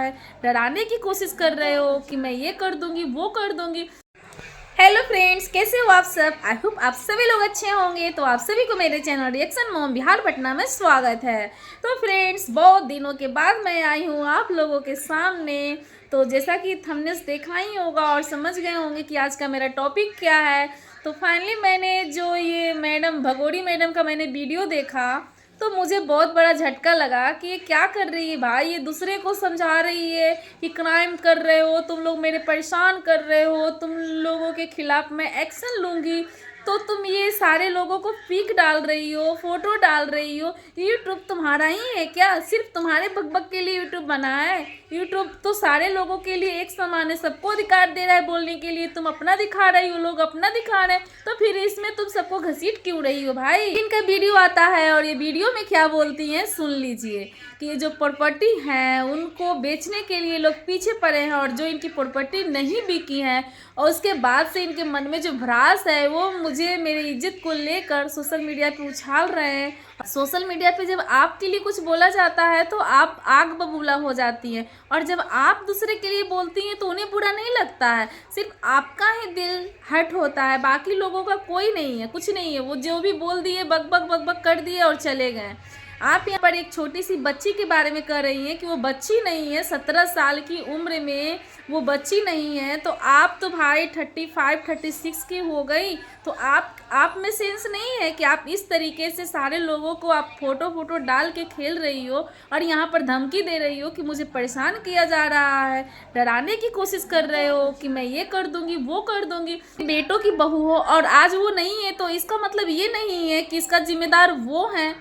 है, डराने की कोशिश कर रहे हो कि मैं ये कर दूंगी वो कर दूंगी। हेलो फ्रेंड्स, कैसे हो आप सब? आई होप आप सभी लोग अच्छे होंगे। तो आप सभी को मेरे channel reaction mom Bihar Patna में स्वागत है। तो फ्रेंड्स, बहुत दिनों के बाद मैं आई हूँ आप लोगों के सामने। तो जैसा कि थंबनेल देखा ही होगा और समझ गए होंगे कि आज का मेरा टॉपिक क्या है। तो फाइनली मैंने जो ये मैडम भगोड़ी मैडम का मैंने वीडियो देखा तो मुझे बहुत बड़ा झटका लगा कि ये क्या कर रही है भाई। ये दूसरे को समझा रही है कि क्राइम कर रहे हो तुम लोग, मेरे परेशान कर रहे हो, तुम लोगों के खिलाफ मैं एक्शन लूँगी। तो तुम ये सारे लोगों को पिक डाल रही हो, फोटो डाल रही हो। यूट्यूब तुम्हारा ही है क्या? सिर्फ तुम्हारे बकबक के लिए यूट्यूब बना है? यूट्यूब तो सारे लोगों के लिए एक समान है, सबको अधिकार दे रहा है बोलने के लिए। तुम अपना दिखा रही हो, लोग अपना दिखा रहे हैं, तो फिर इसमें तुम सबको घसीट क्यों रही हो भाई? इनका वीडियो आता है और ये वीडियो में क्या बोलती हैं सुन लीजिए कि ये जो प्रॉपर्टी है उनको बेचने के लिए लोग पीछे पड़े हैं और जो इनकी प्रॉपर्टी नहीं बिकी है और उसके बाद से इनके मन में जो भ्रास है वो मुझे मेरी इज्जत को लेकर सोशल मीडिया पे उछाल रहे हैं। सोशल मीडिया पे जब आपके लिए कुछ बोला जाता है तो आप आग बबूला हो जाती हैं और जब आप दूसरे के लिए बोलती हैं तो उन्हें बुरा नहीं लगता है। सिर्फ आपका ही दिल हर्ट होता है, बाकी लोगों का कोई नहीं है, कुछ नहीं है। वो जो भी बोल दिए बक बक बक बक कर दिए और चले गए। आप यहाँ पर एक छोटी सी बच्ची के बारे में कह रही हैं कि वो बच्ची नहीं है, 17 साल की उम्र में वो बच्ची नहीं है। तो आप तो भाई 35 36 की हो गई। तो आप में सेंस नहीं है कि आप इस तरीके से सारे लोगों को आप फोटो डाल के खेल रही हो और यहाँ पर धमकी दे रही हो कि मुझे परेशान किया जा रहा है, डराने की कोशिश कर रहे हो कि मैं ये कर दूंगी वो कर दूंगी। बेटों की बहू हो और आज वो नहीं है तो इसका मतलब ये नहीं है कि इसका जिम्मेदार वो है।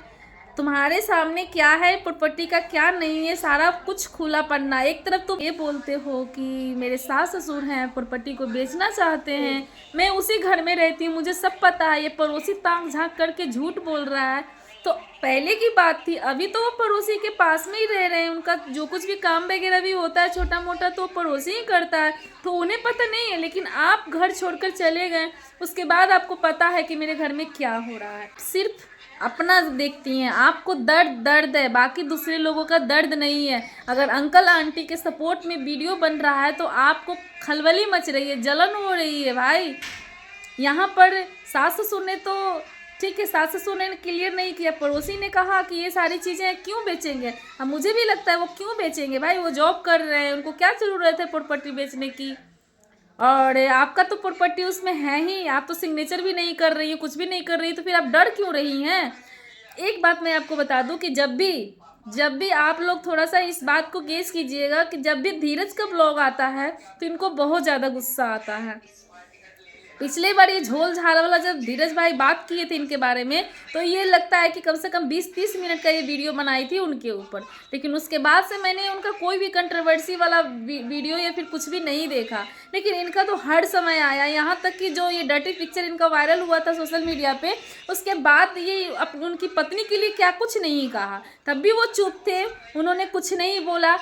तुम्हारे सामने क्या है प्रॉपर्टी का क्या नहीं है, सारा कुछ खुला पन्ना। एक तरफ तुम ये बोलते हो कि मेरे सास ससुर हैं, प्रॉपर्टी को बेचना चाहते हैं, मैं उसी घर में रहती हूँ, मुझे सब पता है। ये पड़ोसी ताक झांक करके झूठ बोल रहा है। तो पहले की बात थी, अभी तो वो पड़ोसी के पास में ही रह रहे हैं। उनका जो कुछ भी काम वगैरह भी होता है छोटा मोटा तो पड़ोसी ही करता है, तो उन्हें पता नहीं है। लेकिन आप घर छोड़कर चले गए, उसके बाद आपको पता है कि मेरे घर में क्या हो रहा है। सिर्फ अपना देखती हैं, आपको दर्द है, बाकी दूसरे लोगों का दर्द नहीं है। अगर अंकल आंटी के सपोर्ट में वीडियो बन रहा है तो आपको खलबली मच रही है, जलन हो रही है भाई। यहाँ पर सास ससुर ने तो ठीक है, सास ससुर ने क्लियर नहीं किया, पड़ोसी ने कहा कि ये सारी चीज़ें क्यों बेचेंगे। अब मुझे भी लगता है वो क्यों बेचेंगे भाई, वो जॉब कर रहे हैं, उनको क्या ज़रूरत है प्रॉपर्टी बेचने की। और आपका तो प्रॉपर्टी उसमें है ही, आप तो सिग्नेचर भी नहीं कर रही है, कुछ भी नहीं कर रही, तो फिर आप डर क्यों रही हैं? एक बात मैं आपको बता दूं कि जब भी आप लोग थोड़ा सा इस बात को गेस कीजिएगा कि जब भी धीरज का ब्लॉग आता है तो इनको बहुत ज़्यादा गुस्सा आता है। पिछले बार ये झोल झाल वाला जब धीरज भाई बात किए थे इनके बारे में तो ये लगता है कि कम से कम 20-30 मिनट का ये वीडियो बनाई थी उनके ऊपर। लेकिन उसके बाद से मैंने उनका कोई भी कंट्रोवर्सी वाला वीडियो या फिर कुछ भी नहीं देखा। लेकिन इनका तो हर समय आया, यहाँ तक कि जो ये डर्टी पिक्चर इनका वायरल हुआ था सोशल मीडिया पे, उसके बाद ये उनकी पत्नी के लिए क्या कुछ नहीं कहा, तब भी वो चुप थे, उन्होंने कुछ नहीं बोला।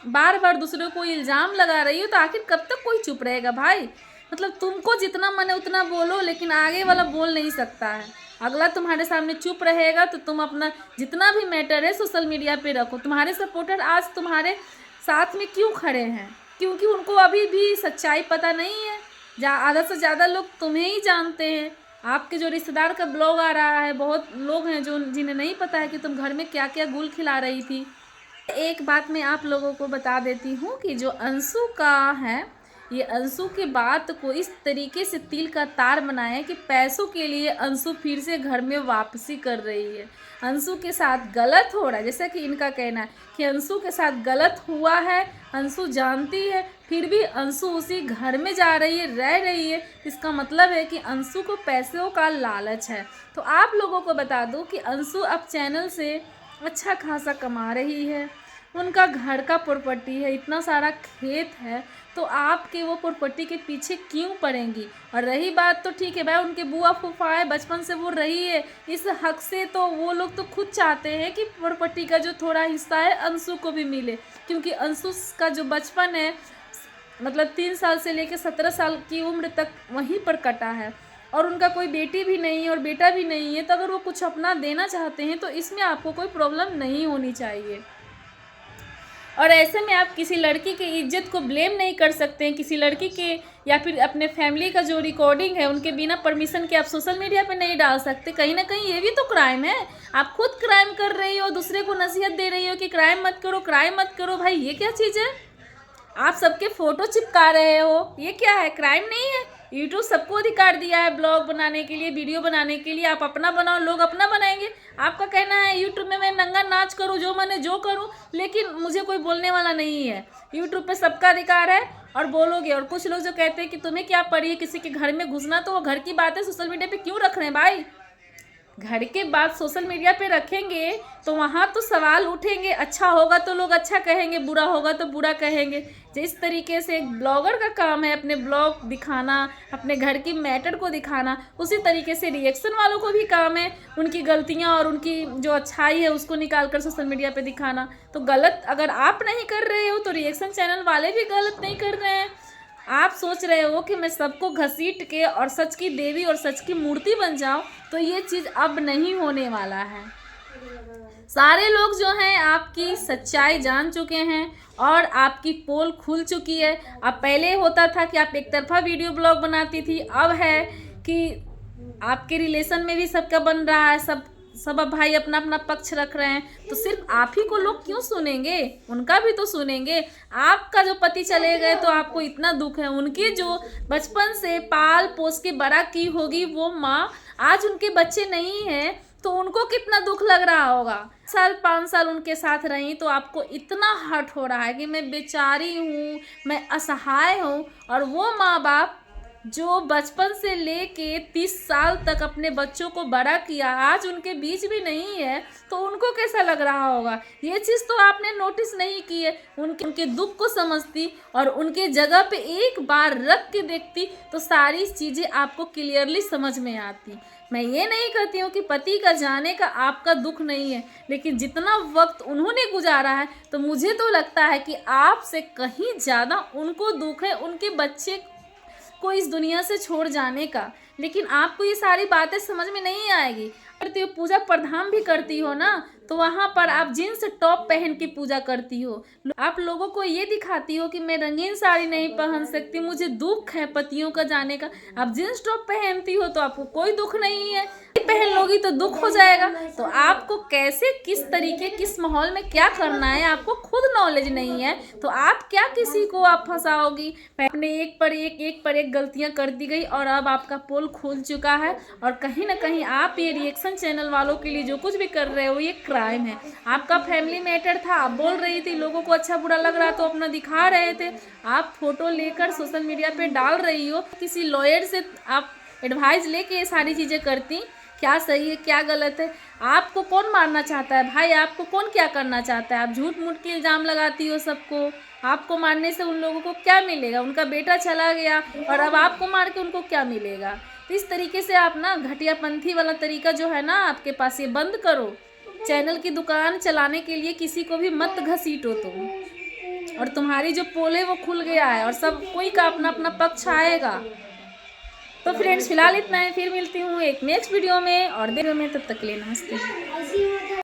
बार बार दूसरों को इल्ज़ाम लगा रही हो तो आखिर कब तक कोई चुप रहेगा भाई? मतलब तुमको जितना मन है उतना बोलो, लेकिन आगे वाला बोल नहीं सकता है। अगला तुम्हारे सामने चुप रहेगा तो तुम अपना जितना भी मैटर है सोशल मीडिया पे रखो। तुम्हारे सपोर्टर आज तुम्हारे साथ में क्यों खड़े हैं? क्योंकि उनको अभी भी सच्चाई पता नहीं है। आधा से ज़्यादा लोग तुम्हें ही जानते हैं। आपके जो रिश्तेदार का ब्लॉग आ रहा है, बहुत लोग हैं जो जिन्हें नहीं पता है कि तुम घर में क्या क्या गुल खिला रही थी। एक बात मैं आप लोगों को बता देती हूँ कि जो अंशु का है, ये अंशु की बात को इस तरीके से तिल का तार बनाया कि पैसों के लिए अंशु फिर से घर में वापसी कर रही है। अंशु के साथ गलत हो रहा है, जैसा कि इनका कहना है कि अंशु के साथ गलत हुआ है, अंशु जानती है, फिर भी अंशु उसी घर में जा रही है, रह रही है। इसका मतलब है कि अंशु को पैसों का लालच है। तो आप लोगों को बता दूं कि अंशु अब चैनल से अच्छा खासा कमा रही है, उनका घर का प्रॉपर्टी है, इतना सारा खेत है, तो आपके वो प्रॉपर्टी के पीछे क्यों पड़ेंगी? और रही बात तो ठीक है भाई, उनके बुआ फूफा है, बचपन से वो रही है, इस हक से तो वो लोग तो खुद चाहते हैं कि प्रॉपर्टी का जो थोड़ा हिस्सा है अंशु को भी मिले, क्योंकि अंशु का जो बचपन है मतलब 3 साल से लेकर 17 साल की उम्र तक वहीं पर कटा है और उनका कोई बेटी भी नहीं है और बेटा भी नहीं है। तो अगर वो कुछ अपना देना चाहते हैं तो इसमें आपको कोई प्रॉब्लम नहीं होनी चाहिए। और ऐसे में आप किसी लड़की की इज्जत को ब्लेम नहीं कर सकते हैं, किसी लड़की के या फिर अपने फैमिली का जो रिकॉर्डिंग है उनके बिना परमिशन के आप सोशल मीडिया पे नहीं डाल सकते। कहीं ना कहीं ये भी तो क्राइम है। आप खुद क्राइम कर रही हो, दूसरे को नसीहत दे रही हो कि क्राइम मत करो, क्राइम मत करो। भाई ये क्या चीज़ है? आप सबके फोटो चिपका रहे हो, ये क्या है? क्राइम नहीं है। यूट्यूब सबको अधिकार दिया है ब्लॉग बनाने के लिए, वीडियो बनाने के लिए। आप अपना बनाओ, लोग अपना बनाएंगे। आपका कहना है यूट्यूब में मैं नंगा नाच करूँ, जो मैंने जो करूँ, लेकिन मुझे कोई बोलने वाला नहीं है। यूट्यूब पे सबका अधिकार है और बोलोगे। और कुछ लोग जो कहते हैं कि तुम्हें क्या पड़ी है किसी के घर में घुसना, तो वो घर की बातें सोशल मीडिया पे क्यों रख रहे हैं भाई? घर के बात सोशल मीडिया पे रखेंगे तो वहाँ तो सवाल उठेंगे। अच्छा होगा तो लोग अच्छा कहेंगे, बुरा होगा तो बुरा कहेंगे। जिस तरीके से एक ब्लॉगर का काम है अपने ब्लॉग दिखाना, अपने घर की मैटर को दिखाना, उसी तरीके से रिएक्शन वालों को भी काम है उनकी गलतियाँ और उनकी जो अच्छाई है उसको निकाल कर सोशल मीडिया पे दिखाना। तो गलत अगर आप नहीं कर रहे हो तो रिएक्शन चैनल वाले भी गलत नहीं कर रहे हैं। आप सोच रहे हो कि मैं सबको घसीट के और सच की देवी और सच की मूर्ति बन जाऊं, तो ये चीज़ अब नहीं होने वाला है। सारे लोग जो हैं आपकी सच्चाई जान चुके हैं और आपकी पोल खुल चुकी है। अब पहले होता था कि आप एक तरफा वीडियो ब्लॉग बनाती थी, अब है कि आपके रिलेशन में भी सबका बन रहा है। सब अब भाई अपना अपना पक्ष रख रहे हैं। तो सिर्फ आप ही को लोग क्यों सुनेंगे? उनका भी तो सुनेंगे। आपका जो पति चले गए तो आपको इतना दुख है, उनकी जो बचपन से पाल पोस के बड़ा की होगी वो माँ, आज उनके बच्चे नहीं हैं तो उनको कितना दुख लग रहा होगा। 5 साल उनके साथ रही तो आपको इतना हर्ट हो रहा है कि मैं बेचारी हूँ, मैं असहाय हूँ। और वो माँ बाप जो बचपन से लेके 30 साल तक अपने बच्चों को बड़ा किया, आज उनके बीच भी नहीं है तो उनको कैसा लग रहा होगा? ये चीज़ तो आपने नोटिस नहीं की है। उनके दुख को समझती और उनके जगह पे एक बार रख के देखती तो सारी चीज़ें आपको क्लियरली समझ में आती। मैं ये नहीं कहती हूँ कि पति का जाने का आपका दुख नहीं है, लेकिन जितना वक्त उन्होंने गुजारा है तो मुझे तो लगता है कि आपसे कहीं ज़्यादा उनको दुख है उनके बच्चे को इस दुनिया से छोड़ जाने का। लेकिन आपको ये सारी बातें समझ में नहीं आएगी। करती हो पूजा प्रधान भी करती हो ना, तो वहाँ पर आप जीन्स टॉप पहन के पूजा करती हो। आप लोगों को ये दिखाती हो कि मैं रंगीन साड़ी नहीं पहन सकती, मुझे दुख है पतियों का जाने का। आप जीन्स टॉप पहनती हो तो आपको कोई दुख नहीं है, पहन लोगी तो दुख हो जाएगा। तो आपको कैसे, किस तरीके, किस माहौल में क्या करना है आपको खुद नॉलेज नहीं है, तो आप क्या किसी को आप फंसाओगी? आपने एक पर एक गलतियां कर दी गई और अब आपका पोल खुल चुका है। और कहीं ना कहीं आप ये रिएक्शन चैनल वालों के लिए जो कुछ भी कर रहे हो ये क्राइम है। आपका फैमिली मैटर था, आप बोल रही थी, लोगों को अच्छा बुरा लग रहा तो अपना दिखा रहे थे। आप फोटो लेकर सोशल मीडिया पे डाल रही हो। किसी लॉयर से आप एडवाइस लेके ये सारी चीज़ें करती, क्या सही है क्या गलत है? आपको कौन मारना चाहता है भाई? आपको कौन क्या करना चाहता है? आप झूठ मूठ के इल्ज़ाम लगाती हो सबको। आपको मारने से उन लोगों को क्या मिलेगा? उनका बेटा चला गया और अब आपको मार के उनको क्या मिलेगा? तो इस तरीके से आप ना घटियापंथी वाला तरीका जो है ना आपके पास, ये बंद करो। चैनल की दुकान चलाने के लिए किसी को भी मत घसीटो तुम। और तुम्हारी जो पोल है वो खुल गया है और सब कोई का अपना अपना पक्ष आएगा। तो फ्रेंड्स फिलहाल इतना है, फिर मिलती हूँ एक नेक्स्ट वीडियो में और देर में। तब तक के लिए नमस्ते।